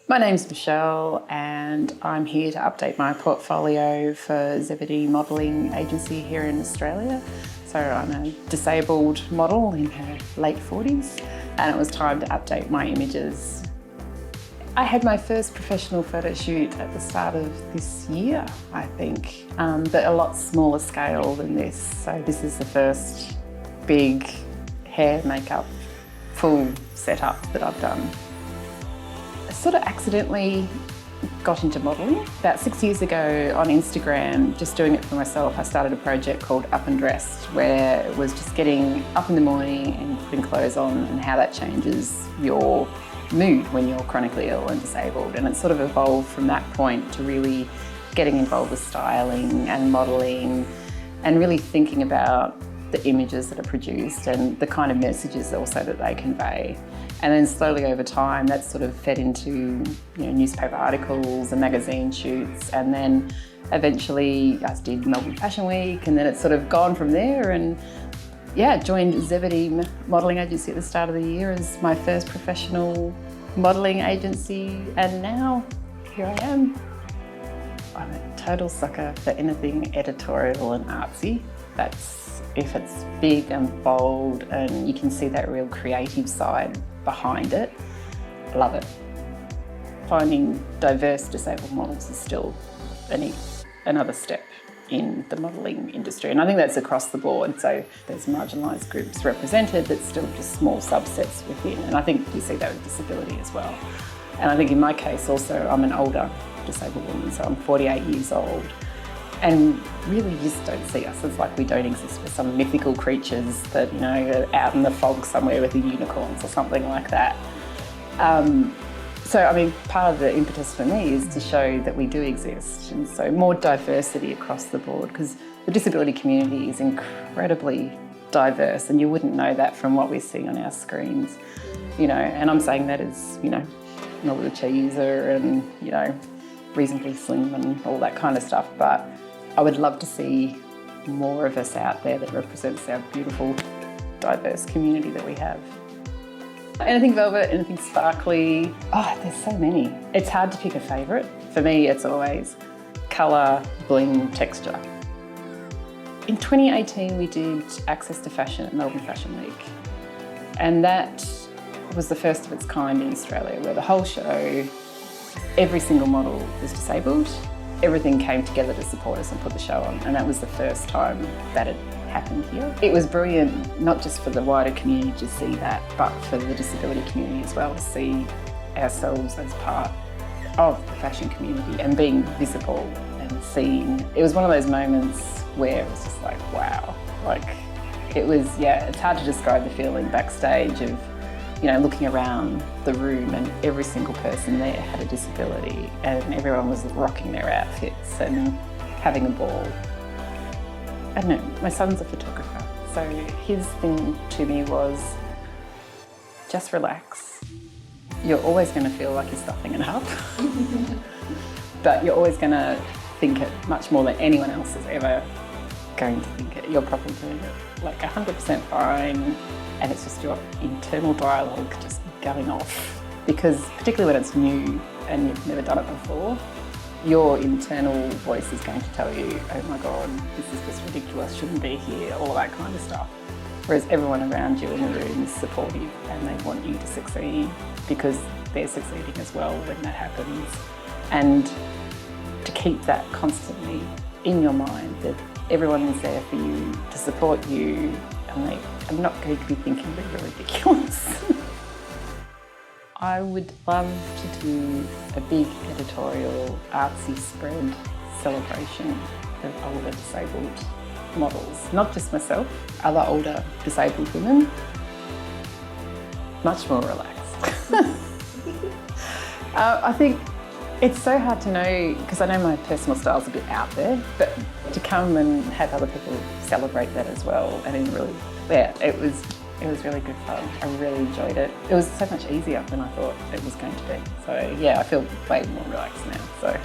My name's Michelle and I'm here to update my portfolio for Zebedee Modelling Agency here in Australia. So I'm a disabled model in her late 40s and it was time to update my images. I had my first professional photo shoot at the start of this year, I think, but a lot smaller scale than this. So this is the first big hair, makeup, full setup that I've done. I sort of accidentally got into modelling. About 6 years ago on Instagram, just doing it for myself, I started a project called Up and Dressed, where it was just getting up in the morning and putting clothes on and how that changes your mood when you're chronically ill and disabled. And it sort of evolved from that point to really getting involved with styling and modelling and really thinking about the images that are produced and the kind of messages also that they convey. And then slowly over time, that sort of fed into newspaper articles and magazine shoots. And then eventually I did Melbourne Fashion Week, and then it's sort of gone from there. And yeah, joined Zebedee Modelling Agency at the start of the year as my first professional modelling agency. And now here I am. I'm a total sucker for anything editorial and artsy. That's if it's big and bold and you can see that real creative side behind it. Love it. Finding diverse disabled models is still another step in the modelling industry, and I think that's across the board. So there's marginalised groups represented, but still just small subsets within, and I think you see that with disability as well. And I think in my case also, I'm an older disabled woman, so I'm 48 years old. And really you just don't see us as like we don't exist. We're some mythical creatures that, are out in the fog somewhere with the unicorns or something like that. So, I mean, part of the impetus for me is to show that we do exist. And so more diversity across the board, because the disability community is incredibly diverse and you wouldn't know that from what we see on our screens. And I'm saying that as, I'm a wheelchair user and, reasonably slim and all that kind of stuff. But I would love to see more of us out there that represents our beautiful, diverse community that we have. Anything velvet, anything sparkly. Oh, there's so many. It's hard to pick a favourite. For me, it's always colour, bling, texture. In 2018, we did Access to Fashion at Melbourne Fashion Week. And that was the first of its kind in Australia, where the whole show, every single model was disabled. Everything came together to support us and put the show on, and that was the first time that it happened here. It was brilliant, not just for the wider community to see that, but for the disability community as well, to see ourselves as part of the fashion community and being visible and seen. It was one of those moments where it was just like, wow. It's hard to describe the feeling backstage of looking around the room and every single person there had a disability and everyone was rocking their outfits and having a ball. I don't know, my son's a photographer, so his thing to me was just relax. You're always going to feel like you're stuffing it up, but you're always going to think it much more than anyone else is ever going to think it. You're probably doing it like 100% fine. And it's just your internal dialogue just going off. Because particularly when it's new and you've never done it before, your internal voice is going to tell you, oh my God, this is just ridiculous, shouldn't be here, all of that kind of stuff. Whereas everyone around you in the room is supportive and they want you to succeed because they're succeeding as well when that happens. And to keep that constantly in your mind, that everyone is there for you, to support you, and I'm not going to be thinking that you're ridiculous. I would love to do a big editorial artsy spread celebration of older disabled models. Not just myself, other older disabled women. Much more relaxed. I think it's so hard to know, because I know my personal style's a bit out there, but to come and have other people celebrate that as well, and it was really good fun. I really enjoyed it. It was so much easier than I thought it was going to be. So yeah, I feel way more relaxed now. So.